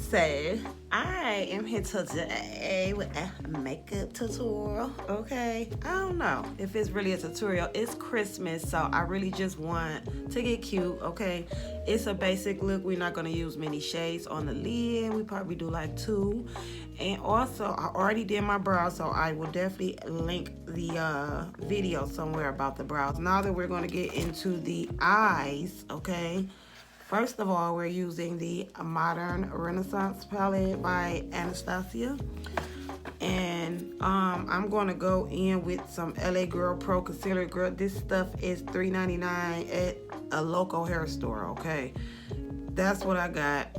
say I am here today with a makeup tutorial. Okay, I don't know if it's really a tutorial. It's Christmas, so I really just want to get cute. Okay, it's a basic look. We're not going to use many shades on the lid. We probably do like 2. And also I already did my brows, so I will definitely link the video somewhere about the brows. Now that we're going to get into the eyes, okay, first of all, we're using the Modern Renaissance palette by Anastasia. And I'm going to go in with some LA Girl Pro Concealer. Girl, this stuff is $3.99 at a local hair store, okay? That's what I got,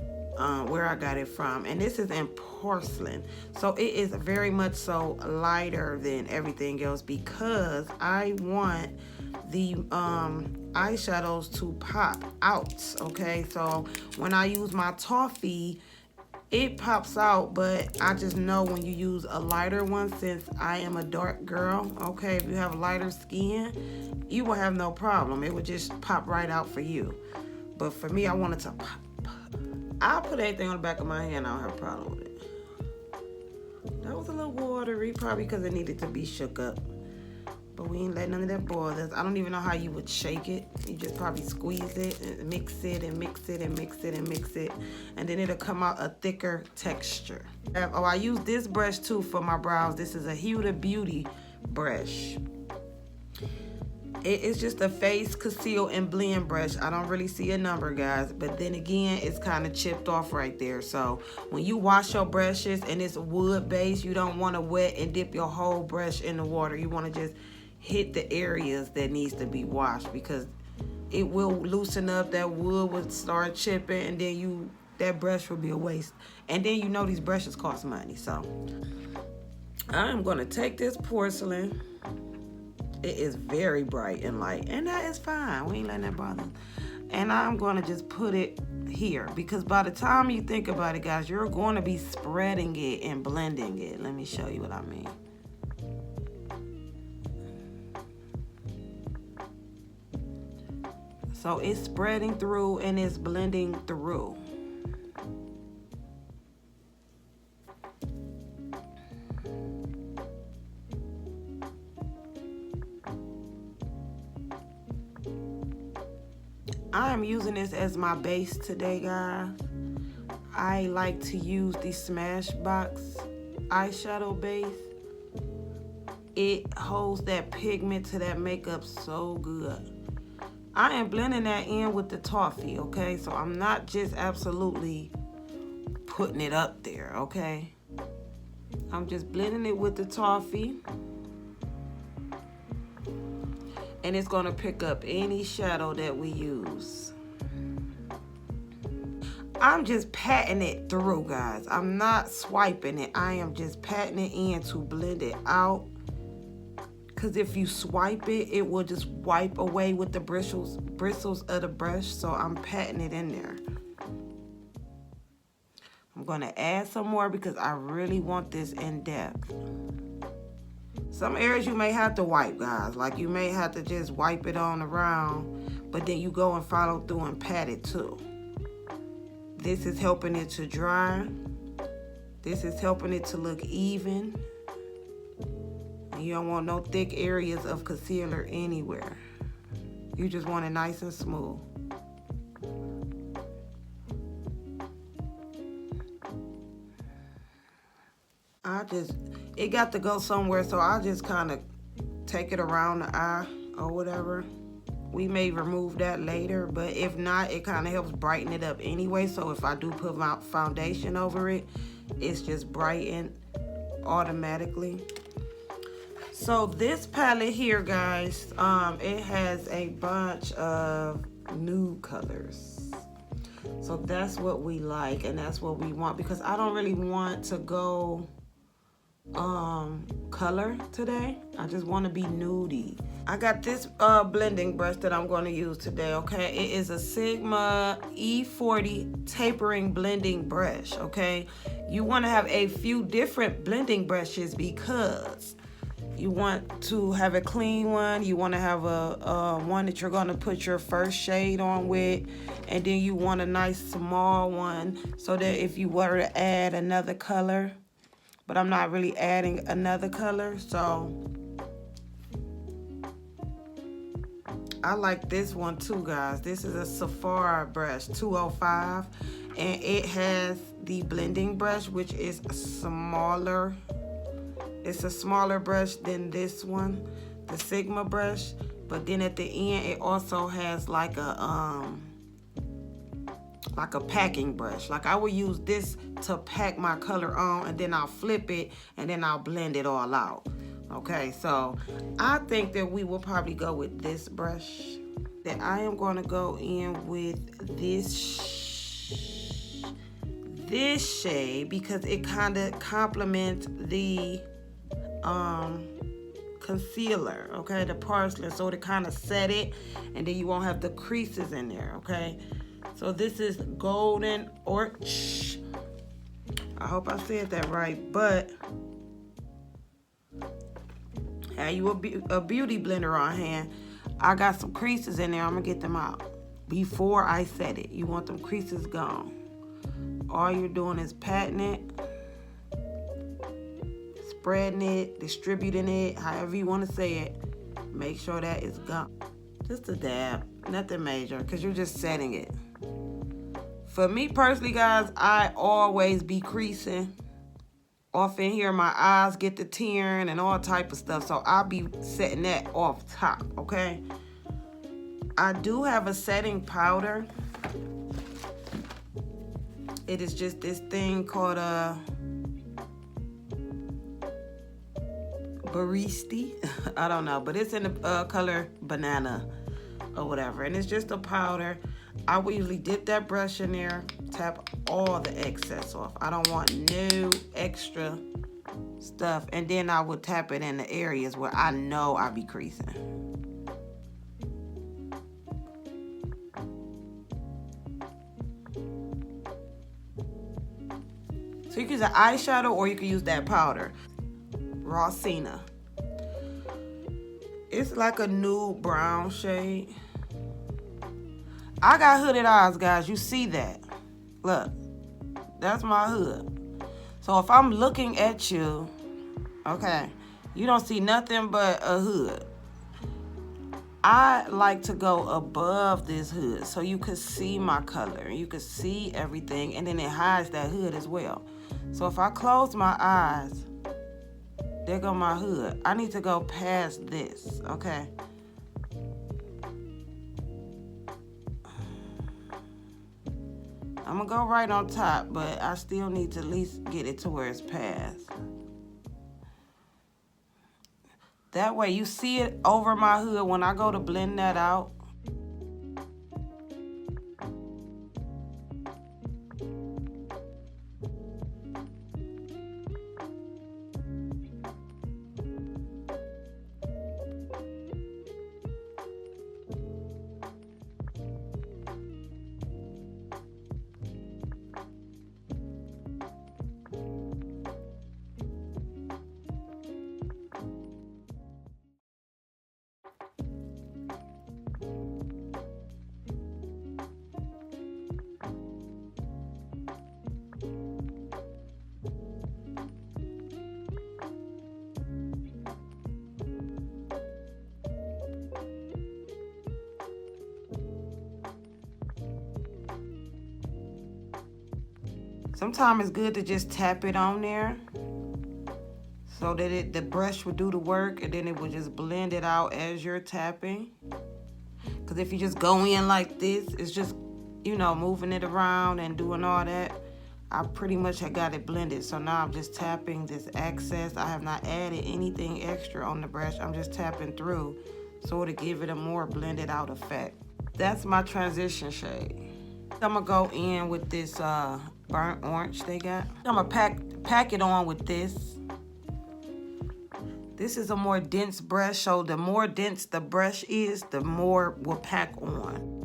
where I got it from. And this is in porcelain. So it is very much so lighter than everything else because I want the eyeshadows to pop out, okay? So when I use my toffee, it pops out, but I just know when you use a lighter one, since I am a dark girl, okay, if you have lighter skin, you will have no problem. It would just pop right out for you. But for me, I want it to pop. I'll put anything on the back of my hand. I don't have a problem with it. That was a little watery, probably because it needed to be shook up. But we ain't let none of that bother us. I don't even know how you would shake it. You just probably squeeze it and mix it and mix it and mix it and mix it. And then it'll come out a thicker texture. Oh, I use this brush too for my brows. This is a Huda Beauty brush. It's just a face, conceal, and blend brush. I don't really see a number, guys. But then again, it's kind of chipped off right there. So when you wash your brushes and it's wood based, you don't want to wet and dip your whole brush in the water. You want to just hit the areas that needs to be washed because it will loosen up. That wood will start chipping, and then that brush will be a waste. And then you know these brushes cost money. So I'm going to take this porcelain. It is very bright and light, and that is fine. We ain't letting that bother us. And I'm going to just put it here because by the time you think about it, guys, you're going to be spreading it and blending it. Let me show you what I mean. So it's spreading through and it's blending through. I am using this as my base today, guys. I like to use the Smashbox eyeshadow base. It holds that pigment to that makeup so good. I am blending that in with the toffee, okay? So I'm not just absolutely putting it up there, okay? I'm just blending it with the toffee. And it's going to pick up any shadow that we use. I'm just patting it through, guys. I'm not swiping it. I am just patting it in to blend it out. Because if you swipe it, it will just wipe away with the bristles of the brush. So I'm patting it in there. I'm going to add some more because I really want this in depth. Some areas you may have to wipe, guys. Like you may have to just wipe it on around, but then you go and follow through and pat it too. This is helping it to dry. This is helping it to look even. And you don't want no thick areas of concealer anywhere. You just want it nice and smooth. It got to go somewhere, so I just kind of take it around the eye or whatever. We may remove that later, but if not, it kind of helps brighten it up anyway. So if I do put my foundation over it, it's just brightened automatically. So this palette here, guys, it has a bunch of nude colors. So that's what we like, and that's what we want because I don't really want to go color today. I just want to be nudie. I got this blending brush that I'm going to use today, okay? It is a Sigma E40 tapering blending brush, okay? You want to have a few different blending brushes because You want to have a clean one. You want to have a one that you're going to put your first shade on with. And then you want a nice small one so that if you were to add another color, but I'm not really adding another color, so I like this one too, guys. This is a Sephora brush 205, and it has the blending brush, which is smaller. It's a smaller brush than this one, the Sigma brush, but then at the end it also has like a packing brush. Like I would use this to pack my color on, and then I'll flip it and then I'll blend it all out. Okay, so I think that we will probably go with this brush. That I am going to go in with this shade because it kind of complements the concealer, okay, the parsley, so to kind of set it, and then you won't have the creases in there. Okay, so this is Golden Orch. I hope I said that right, but have you a beauty blender on hand. I got some creases in there. I'm gonna get them out before I set it. You want them creases gone. All you're doing is patting it, spreading it, distributing it, however you want to say it. Make sure that it's gone. Just a dab, nothing major, because you're just setting it. For me personally, guys, I always be creasing. Off in here, my eyes get to tearing and all type of stuff, so I'll be setting that off top, okay? I do have a setting powder. It is just this thing called a Baristi. I don't know, but it's in the color banana or whatever, and it's just a powder. I will usually dip that brush in there, tap all the excess off. I don't want no extra stuff, and then I would tap it in the areas where I know I be creasing. So you can use an eyeshadow or you can use that powder. Rosina. It's like a nude brown shade. I got hooded eyes, guys. You see that? Look, that's my hood. So if I'm looking at you, okay, you don't see nothing but a hood. I like to go above this hood so you could see my color. You could see everything, and then it hides that hood as well. So if I close my eyes, there go my hood. I need to go past this, okay? I'm gonna go right on top, but I still need to at least get it to where it's past. That way you see it over my hood when I go to blend that out. Sometimes it's good to just tap it on there so that the brush will do the work, and then it will just blend it out as you're tapping. Because if you just go in like this, it's just, you know, moving it around and doing all that. I pretty much had got it blended. So now I'm just tapping this excess. I have not added anything extra on the brush. I'm just tapping through so to give it a more blended out effect. That's my transition shade. I'm gonna go in with this burnt orange they got. I'm gonna pack it on with this. This is a more dense brush, so the more dense the brush is, the more will pack on.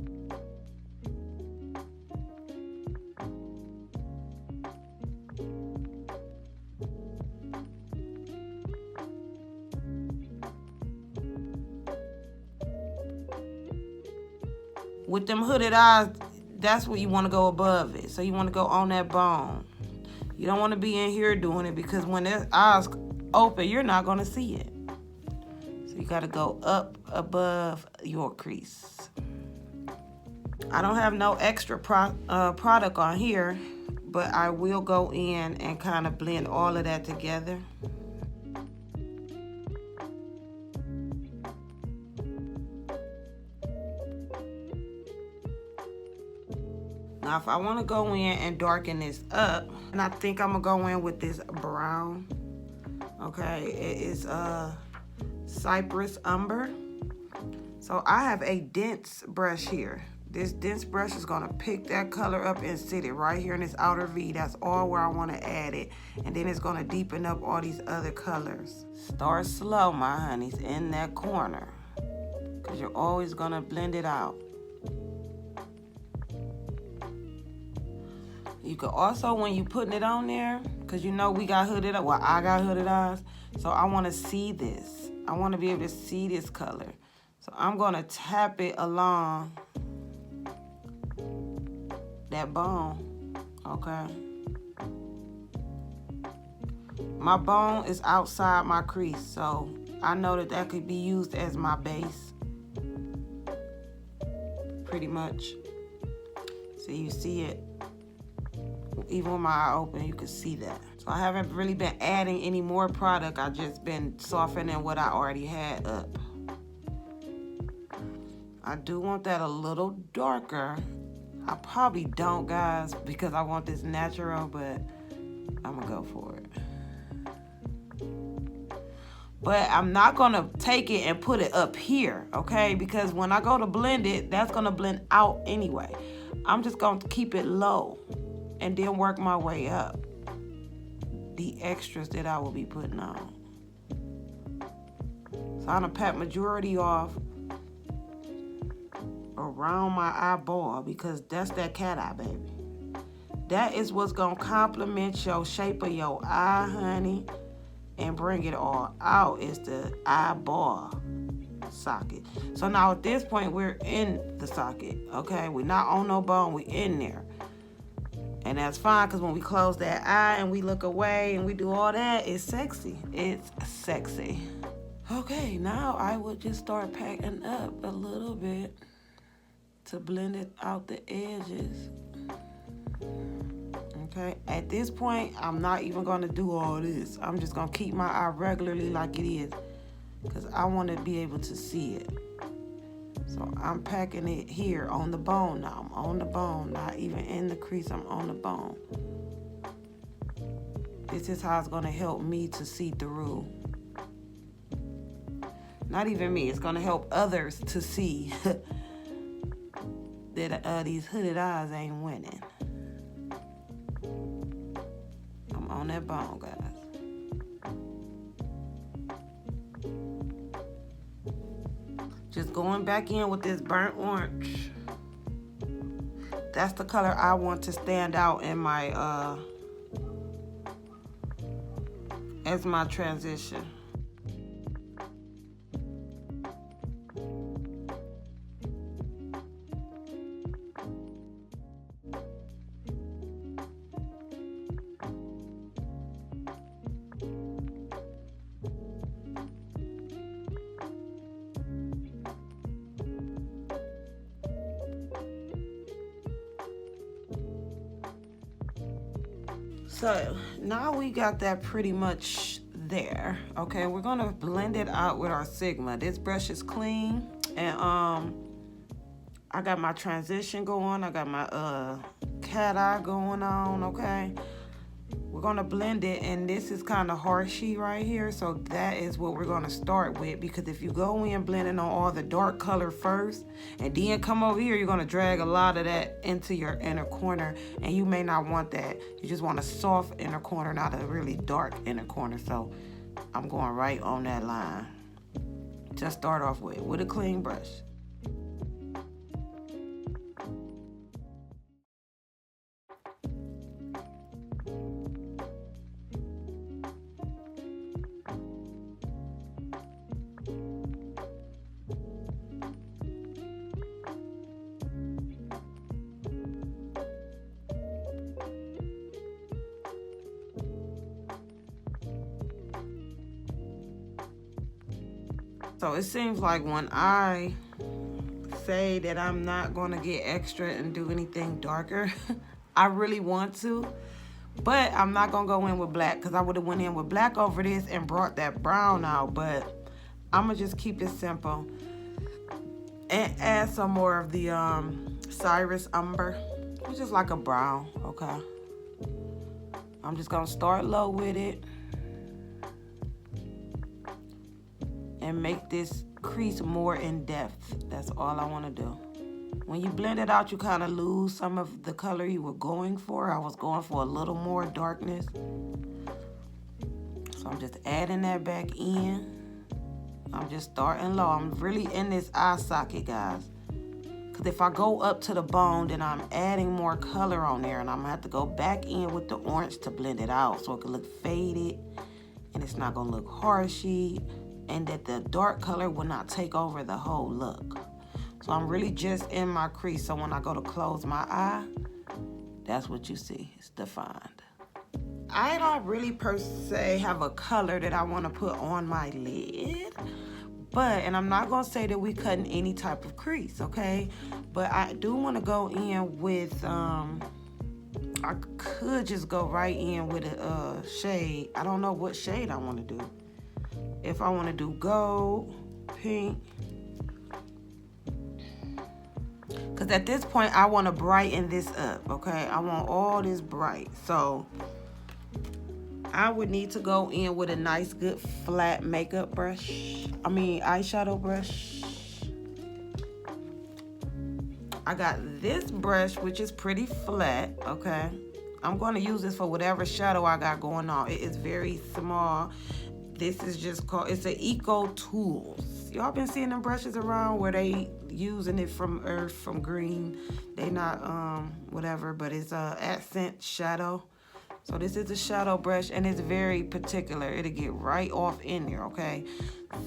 With them hooded eyes, that's where you want to go above it. So you want to go on that bone. You don't want to be in here doing it because when their eyes open, you're not going to see it. So you got to go up above your crease. I don't have no extra product on here, but I will go in and kind of blend all of that together. Now, if I want to go in and darken this up, and I think I'm going to go in with this brown. Okay, it is Cypress Umber. So I have a dense brush here. This dense brush is going to pick that color up and sit it right here in this outer V. That's all where I want to add it. And then it's going to deepen up all these other colors. Start slow, my honeys, in that corner, because you're always going to blend it out. You could also, when you putting it on there, because you know we got hooded, well, I got hooded eyes, so I want to see this. I want to be able to see this color. So I'm going to tap it along that bone, okay? My bone is outside my crease, so I know that that could be used as my base, pretty much. So you see it. Even with my eye open, you can see that. So I haven't really been adding any more product. I've just been softening what I already had up. I do want that a little darker. I probably don't, guys, because I want this natural, but I'm gonna go for it. But I'm not gonna take it and put it up here, okay? Because when I go to blend it, that's gonna blend out anyway. I'm just gonna keep it low and then work my way up. The extras that I will be putting on. So I'm gonna pat majority off around my eyeball because that's that cat eye, baby. That is what's gonna complement your shape of your eye, honey, and bring it all out. Is the eyeball socket. So now at this point, we're in the socket, okay? We're not on no bone, we're in there. And that's fine, because when we close that eye and we look away and we do all that, it's sexy. It's sexy. Okay, now I would just start packing up a little bit to blend it out the edges. Okay, at this point, I'm not even going to do all this. I'm just going to keep my eye regularly like it is, because I want to be able to see it. So I'm packing it here on the bone now. I'm on the bone, not even in the crease, I'm on the bone. This is how it's gonna help me to see through. Not even me, it's gonna help others to see that these hooded eyes ain't winning. I'm on that bone, guys. Just going back in with this burnt orange. That's the color I want to stand out in my, as my transition. So now we got that pretty much there. Okay, we're gonna blend it out with our Sigma. This brush is clean, and I got my transition going. I got my cat eye going on. Okay, we're gonna blend it, and this is kind of harshy right here, so that is what we're gonna start with, because if you go in blending on all the dark color first and then come over here, you're gonna drag a lot of that into your inner corner, and you may not want that. You just want a soft inner corner, not a really dark inner corner. So I'm going right on that line to start off with a clean brush. So it seems like when I say that I'm not going to get extra and do anything darker, I really want to. But I'm not going to go in with black, because I would have went in with black over this and brought that brown out. But I'm going to just keep it simple and add some more of the Cyrus Umber, which is like a brown, okay? I'm just going to start low with it and make this crease more in depth. That's all I want to do. When you blend it out, you kind of lose some of the color you were going for. I was going for a little more darkness. So I'm just adding that back in. I'm just starting low. I'm really in this eye socket, guys. Because if I go up to the bone, then I'm adding more color on there. And I'm going to have to go back in with the orange to blend it out so it can look faded. And it's not going to look harshy. And that the dark color will not take over the whole look. So I'm really just in my crease. So when I go to close my eye, that's what you see. It's defined. I don't really per se have a color that I want to put on my lid. And I'm not going to say that we cutting any type of crease, okay? But I do want to go in with, I could just go right in with a shade. I don't know what shade I want to do. If I want to do gold, pink. Because at this point, I want to brighten this up, okay? I want all this bright. So I would need to go in with a nice, good, flat makeup brush. Eyeshadow brush. I got this brush, which is pretty flat, okay? I'm going to use this for whatever shadow I got going on. It is very small. This is just called, it's an Eco Tools. Y'all been seeing them brushes around where they using it from earth, from green. They not, whatever, but it's a accent shadow. So this is a shadow brush, and it's very particular. It'll get right off in there, okay?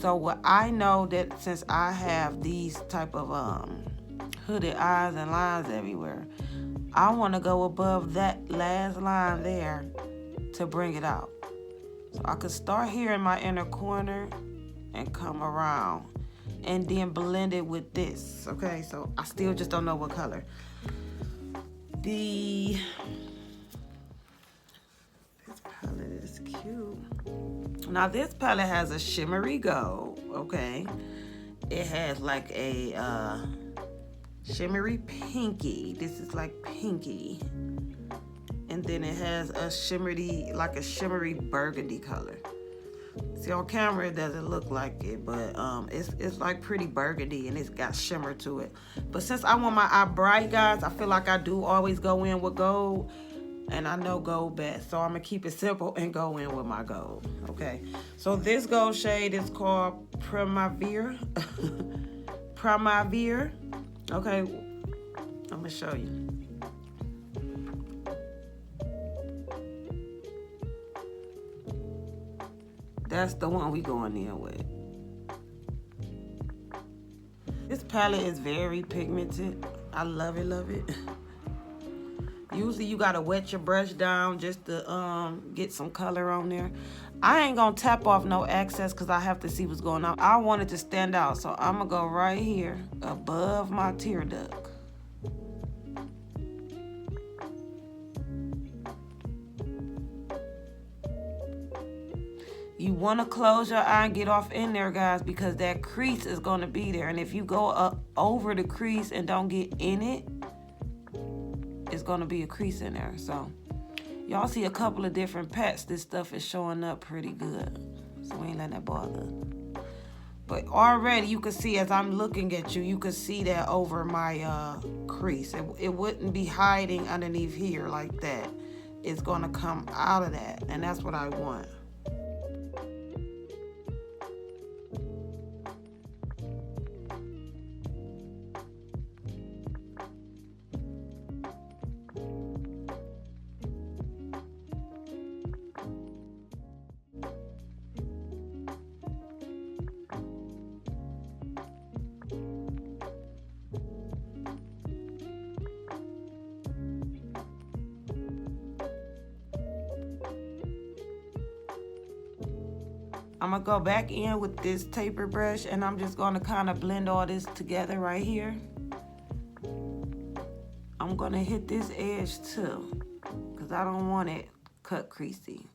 So what I know that since I have these type of hooded eyes and lines everywhere, I want to go above that last line there to bring it out. So I could start here in my inner corner and come around and then blend it with this, okay? So I still just don't know what color. This palette is cute. Now this palette has a shimmery gold, okay? It has like a shimmery pinky. This is like pinky. And then it has a shimmery, like a shimmery burgundy color. See, on camera it doesn't look like it, but it's like pretty burgundy and it's got shimmer to it. But since I want my eye bright, guys, I feel like I do always go in with gold. And I know gold best, so I'm gonna keep it simple and go in with my gold, okay? So this gold shade is called Primavera. Primavera, okay? I'm gonna show you. That's the one we going in with. This palette is very pigmented. I love it, love it. Usually you gotta wet your brush down just to get some color on there. I ain't gonna tap off no excess because I have to see what's going on. I want it to stand out, so I'm gonna go right here above my tear duct. You want to close your eye and get off in there, guys, because that crease is going to be there. And if you go up over the crease and don't get in it, it's going to be a crease in there. So y'all see a couple of different pets. This stuff is showing up pretty good. So we ain't letting that bother. But already you can see as I'm looking at you, you can see that over my crease. It wouldn't be hiding underneath here like that. It's going to come out of that. And that's what I want. I'm gonna go back in with this taper brush and I'm just gonna kind of blend all this together right here. I'm gonna hit this edge too, because I don't want it cut creasy.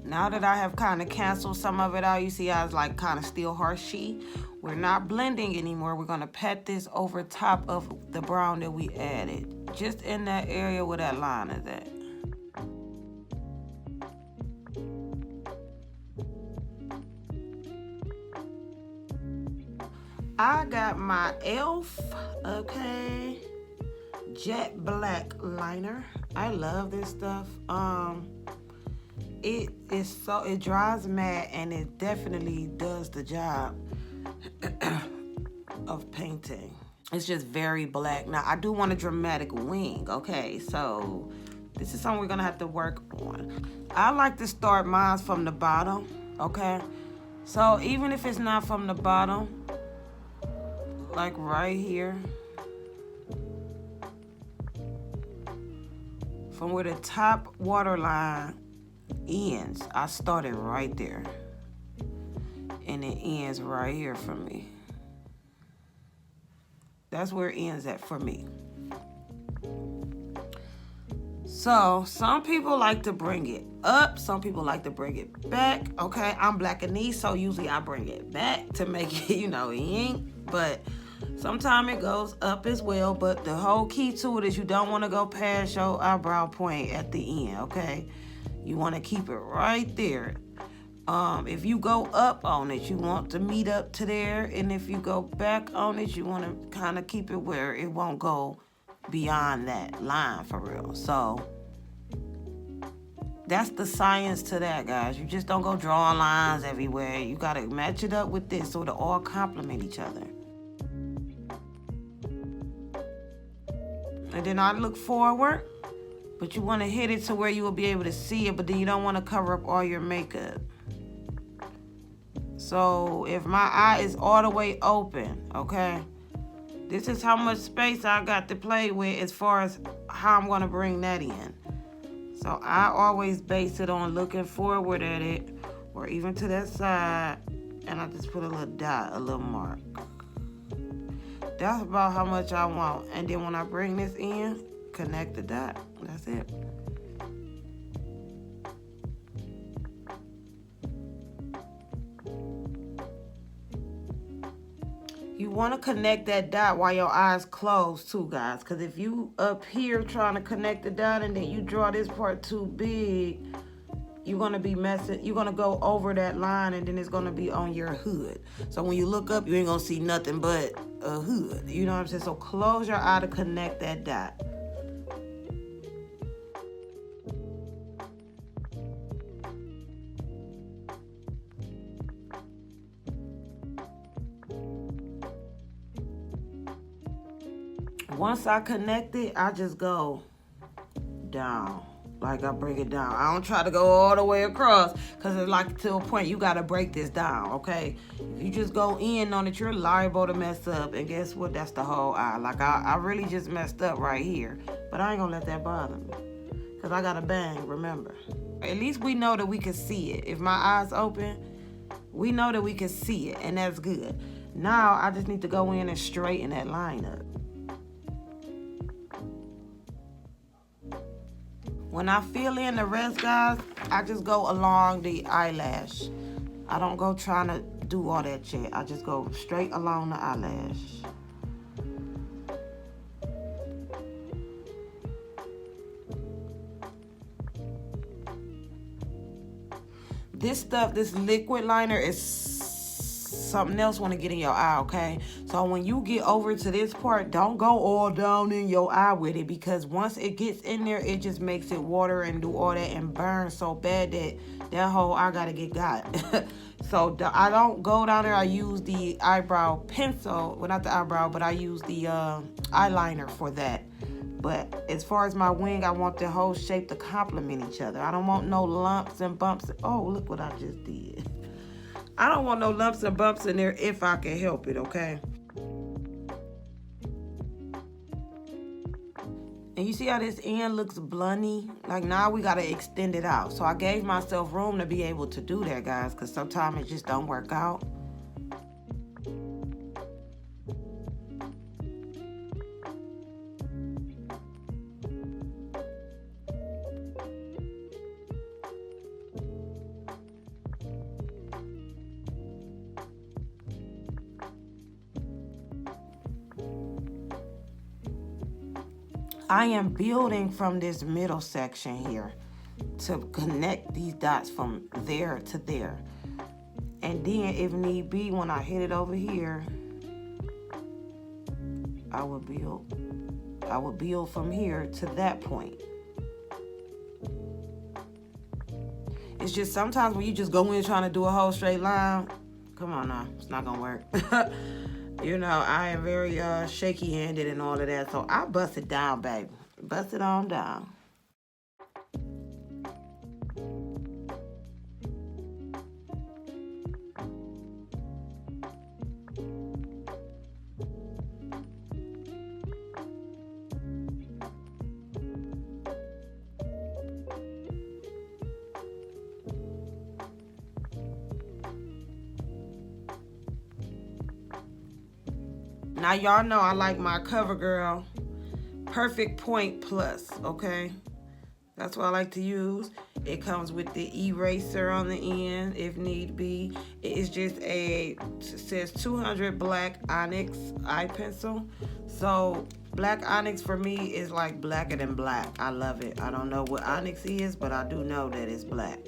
Now that I have kind of canceled some of it out, you see how it's like kind of still harshy. We're not blending anymore. We're gonna pat this over top of the brown that we added, just in that area where that line is at. I got my e.l.f. okay, jet black liner. I love this stuff. It dries matte and it definitely does the job of painting. It's just very black. Now I do want a dramatic wing, okay? So this is something we're gonna have to work on. I like to start mine from the bottom, okay? So even if it's not from the bottom, like right here, from where the top waterline ends, I started right there, and it ends right here for me. That's where it ends at for me. So some people like to bring it up, some people like to bring it back. Okay, I'm black and knee, so usually I bring it back to make it, you know, ink, but sometimes it goes up as well. But the whole key to it is you don't want to go past your eyebrow point at the end, okay? You want to keep it right there. If you go up on it, you want to meet up to there. And if you go back on it, you want to kind of keep it where it won't go beyond that line for real. So that's the science to that, guys. You just don't go drawing lines everywhere. You got to match it up with this so they all complement each other. And then I look forward. But you want to hit it to where you will be able to see it, but then you don't want to cover up all your makeup. So if my eye is all the way open, okay, this is how much space I got to play with as far as how I'm going to bring that in. So I always base it on looking forward at it, or even to that side, and I just put a little dot, a little mark. That's about how much I want. And then when I bring this in, connect the dot. That's it. You want to connect that dot while your eyes closed too, guys. Because if you up here trying to connect the dot and then you draw this part too big, you're going to be messing. You're going to go over that line and then it's going to be on your hood. So when you look up, you ain't going to see nothing but a hood. You know what I'm saying? So close your eye to connect that dot. Once I connect it, I just go down. Like I bring it down. I don't try to go all the way across because it's like to a point you got to break this down, okay? If you just go in on it, you're liable to mess up. And guess what? That's the whole eye. Like I really just messed up right here. But I ain't going to let that bother me because I got a bang, remember. At least we know that we can see it. If my eyes open, we know that we can see it, and that's good. Now I just need to go in and straighten that line up. When I fill in the rest, guys, I just go along the eyelash. I don't go trying to do all that shit. I just go straight along the eyelash. This stuff, this liquid liner is something else want to get in your eye, okay? So when you get over to this part, don't go all down in your eye with it, because once it gets in there, it just makes it water and do all that and burn so bad that whole eye gotta get got. So I don't go down there. I use the eyebrow pencil, well, not the eyebrow, but I use the eyeliner for that. But as far as my wing, I want the whole shape to complement each other. I don't want no lumps and bumps. Oh, look what I just did. I don't want no lumps and bumps in there if I can help it, okay? And you see how this end looks blunty? Like, now we gotta extend it out. So I gave myself room to be able to do that, guys, because sometimes it just don't work out. I am building from this middle section here to connect these dots from there to there. And then if need be, when I hit it over here, I will build from here to that point. It's just sometimes when you just go in trying to do a whole straight line, come on now, it's not gonna work. You know, I am very shaky-handed and all of that, so I bust it down, baby. Bust it on down. Now, y'all know I like my CoverGirl Perfect Point Plus, okay? That's what I like to use. It comes with the eraser on the end, if need be. It is just it says 200 black onyx eye pencil. So, black onyx for me is like blacker than black. I love it. I don't know what onyx is, but I do know that it's black.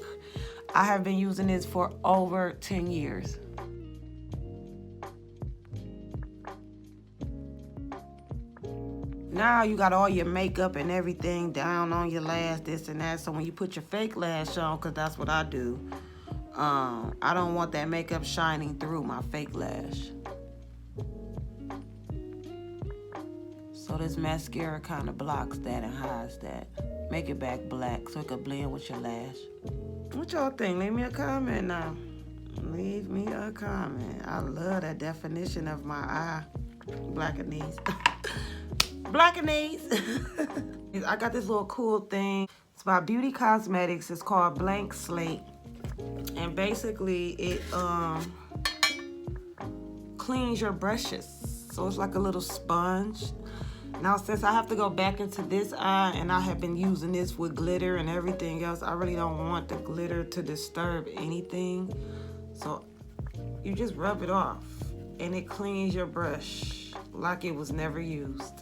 I have been using this for over 10 years. Now you got all your makeup and everything down on your lash, this and that. So when you put your fake lash on, because that's what I do, I don't want that makeup shining through my fake lash. So this mascara kind of blocks that and hides that. Make it back black so it can blend with your lash. What y'all think? Leave me a comment now. Leave me a comment. I love that definition of my eye. Blacker knees. Blacker knees. I got this little cool thing. It's by Beauty Cosmetics. It's called Blank Slate. And basically it cleans your brushes. So it's like a little sponge. Now since I have to go back into this eye and I have been using this with glitter and everything else, I really don't want the glitter to disturb anything. So you just rub it off and it cleans your brush like it was never used.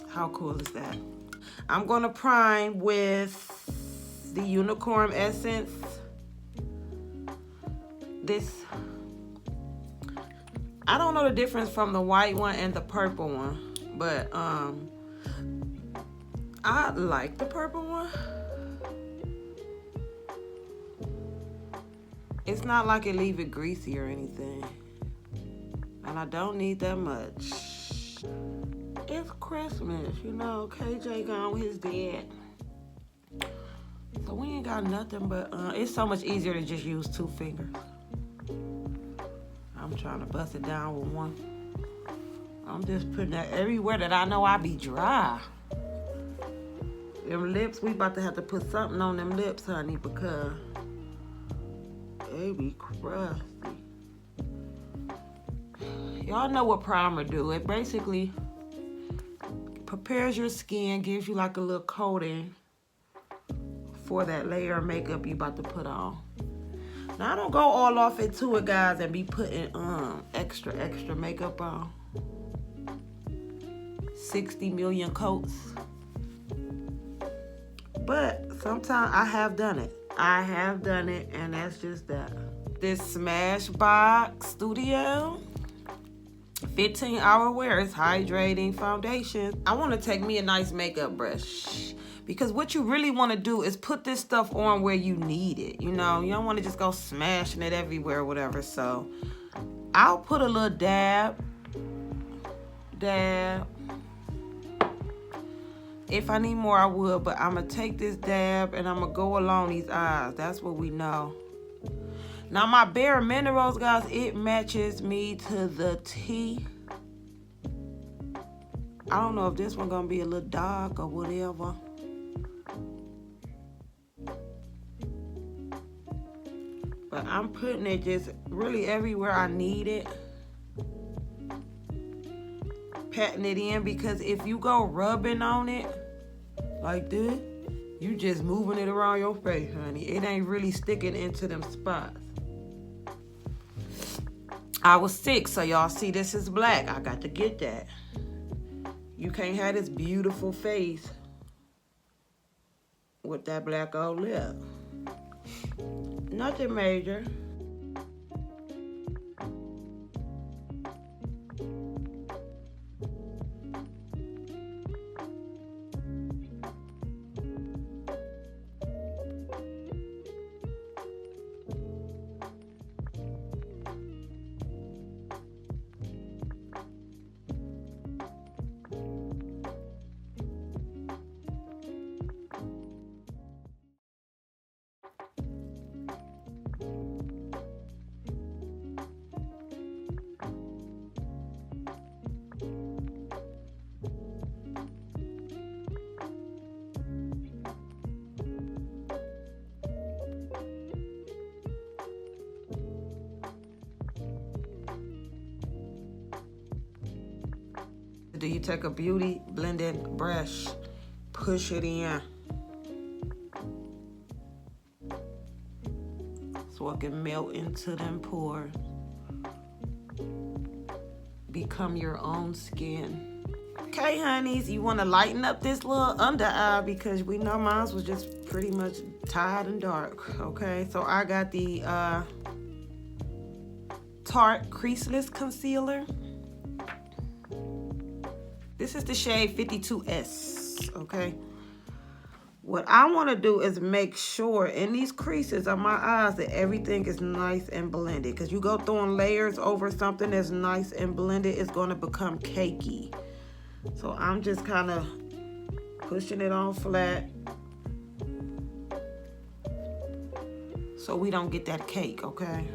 How cool is that? I'm gonna prime with the Unicorn Essence. This, I don't know the difference from the white one and the purple one, but I like the purple one. It's not like it leave it greasy or anything. And I don't need that much. It's Christmas, you know, KJ gone with his dad. So we ain't got nothing but, it's so much easier to just use 2 fingers. I'm trying to bust it down with one. I'm just putting that everywhere that I know I be dry. Them lips, we about to have to put something on them lips, honey, because they be crusty. Y'all know what primer do. It basically prepares your skin, gives you like a little coating for that layer of makeup you about to put on. Now I don't go all off into it, guys, and be putting extra makeup on. 60 million coats. But sometimes I have done it. I have done it, and that's just that. This Smashbox Studio 15-hour wear is hydrating foundation. I want to take me a nice makeup brush, because what you really want to do is put this stuff on where you need it. You know, you don't want to just go smashing it everywhere or whatever. So I'll put a little dab. If I need more, I would, but I'm gonna take this dab and I'm gonna go along these eyes. That's what we know. Now my Bare Minerals, guys, it matches me to the T. I don't know if this one gonna be a little dark or whatever. But I'm putting it just really everywhere I need it. Patting it in, because if you go rubbing on it like this, you just moving it around your face, honey. It ain't really sticking into them spots. I was sick, so y'all see this is black. I got to get that. You can't have this beautiful face with that black old lip. Nothing major. Do you take a beauty blending brush, push it in so it can melt into them pores, become your own skin. Okay, honeys, you want to lighten up this little under eye, because we know mine was just pretty much tired and dark. Okay, so I got the Tarte Creaseless Concealer. This is the shade 52S, okay? What I want to do is make sure in these creases of my eyes that everything is nice and blended. Because you go throwing layers over something that's nice and blended, it's going to become cakey. So I'm just kind of pushing it on flat so we don't get that cake, okay?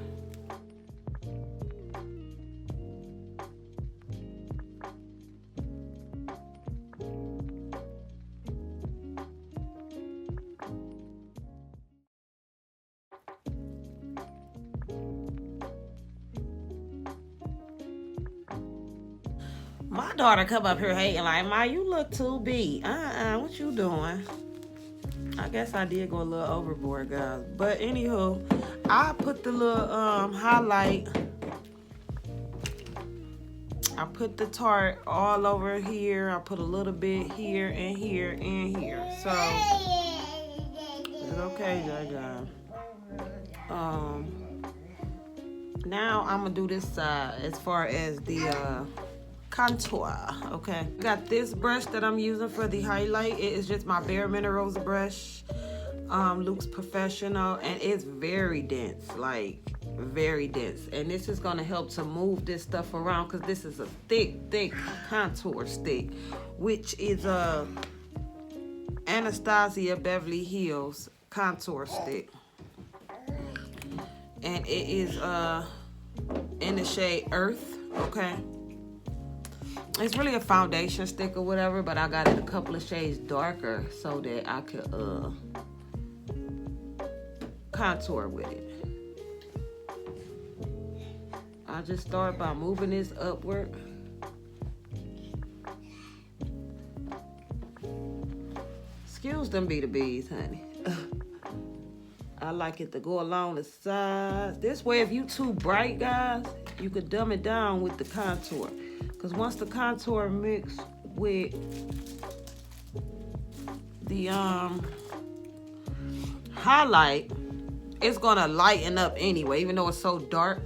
My daughter come up here hating like, Ma, you look too beat. What you doing? I guess I did go a little overboard, guys. But anywho, I put the little highlight. I put the Tarte all over here. I put a little bit here and here and here. So it's okay, Jaja. Now I'm gonna do this side as far as the contour. Okay, got this brush that I'm using for the highlight. It is just my Bare Minerals brush, Luke's Professional, and it's very dense, like very dense. And this is gonna help to move this stuff around, because this is a thick contour stick, which is a Anastasia Beverly Hills contour stick, and it is in the shade Earth. Okay, it's really a foundation stick or whatever, but I got it a couple of shades darker so that I could contour with it. I just start by moving this upward. Excuse them B2Bs, honey. I like it to go along the sides. This way, if you too bright, guys, you could dumb it down with the contour. Because once the contour mix with the highlight, it's gonna lighten up anyway, even though it's so dark.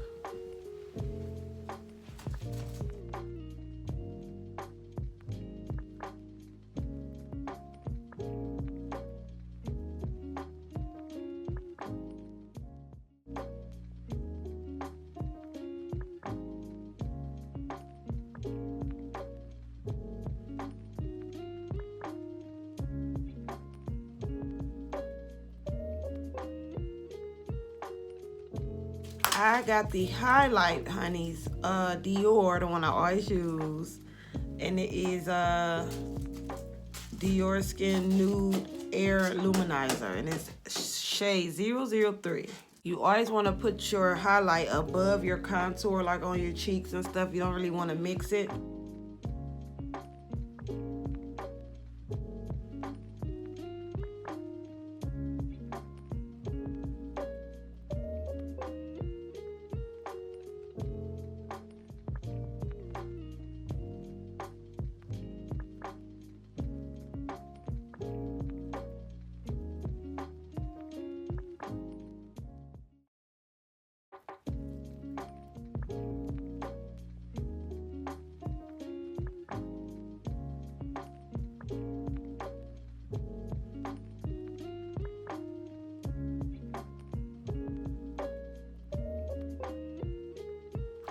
I got the highlight Hunnies, Dior, the one I always use, and it is Dior Skin Nude Air Luminizer, and it's shade 003. You always want to put your highlight above your contour, like on your cheeks and stuff. You don't really want to mix it.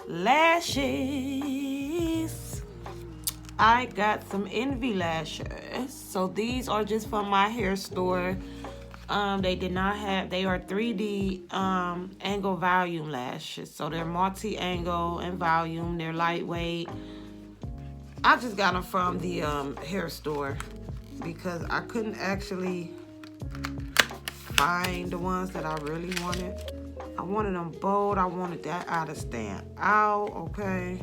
Lashes. I got some Envy lashes. So these are just from my hair store. They did not have, they are 3D angle volume lashes. So they're multi-angle and volume. They're lightweight. I just got them from the hair store because I couldn't actually find the ones that I really wanted. I wanted them bold. I wanted that eye to stand out, okay?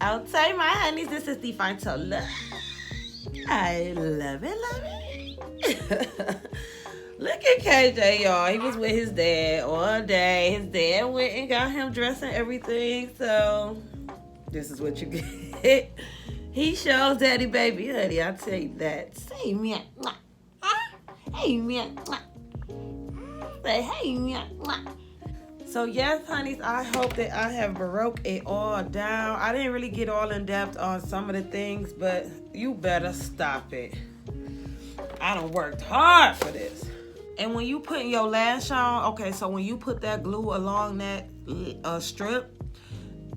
Okay, my honeys, this is the fine to love. I love it, love it. Look at KJ, y'all. He was with his dad all day. His dad went and got him dressed and everything. So this is what you get. He shows daddy baby, honey. I tell you that. Say me, hey me, say hey me. So yes, honeys, I hope that I have broke it all down. I didn't really get all in depth on some of the things, but you better stop it. I done worked hard for this. And when you put your lash on, okay, so when you put that glue along that strip,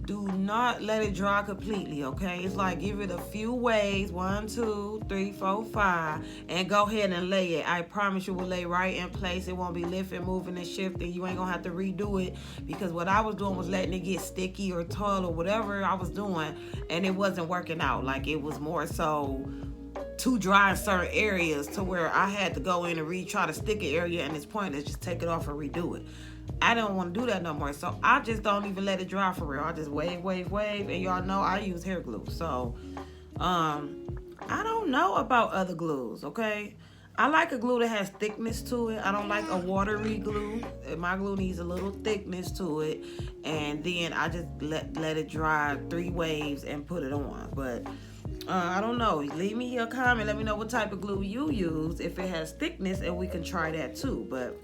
do not let it dry completely, okay? It's like give it a few waves, 1, 2, 3, 4, 5, and go ahead and lay it. I promise you will lay right in place. It won't be lifting, moving, and shifting. You ain't gonna have to redo it, because what I was doing was letting it get sticky or tall or whatever I was doing, and it wasn't working out. Like it was more so too dry in certain areas to where I had to go in and try to stick an area, and it's pointless. Just take it off and redo it. I don't want to do that no more, so I just don't even let it dry for real. I just wave, and y'all know I use hair glue. So I don't know about other glues, okay? I like a glue that has thickness to it. I don't like a watery glue. My glue needs a little thickness to it, and then I just let it dry 3 waves and put it on. But I don't know. Leave me a comment. Let me know what type of glue you use, if it has thickness, and we can try that too. But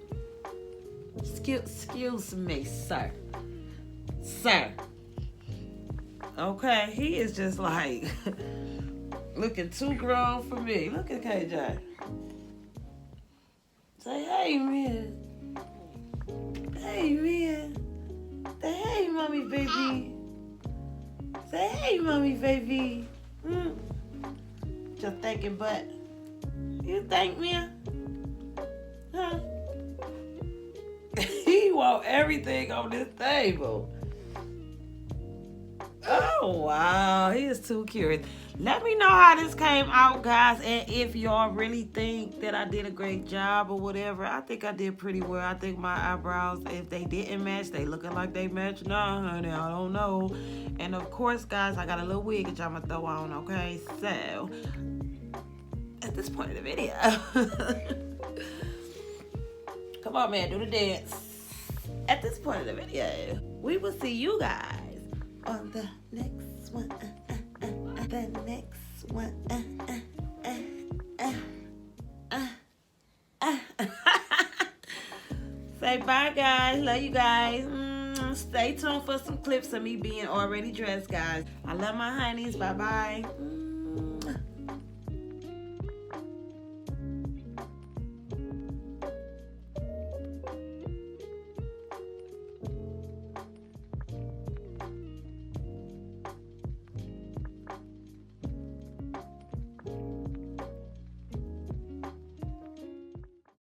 excuse me, sir. Okay, he is just like looking too grown for me. Look at KJ. Say hey, man. Hey, man. Say hey, mommy, baby. Say hey, mommy, baby. Just thinking, but you think, man? Huh? He want everything on this table. Oh, wow. He is too curious. Let me know how this came out, guys. And if y'all really think that I did a great job or whatever, I think I did pretty well. I think my eyebrows, if they didn't match, they looking like they match. Nah, honey, I don't know. And of course, guys, I got a little wig that I'm going to throw on, okay? So, at this point in the video, come on, man, do the dance. At this point in the video, we will see you guys on the next one. The next one. Say bye, guys. Love you guys. Stay tuned for some clips of me being already dressed, guys. I love my honeys. Bye-bye.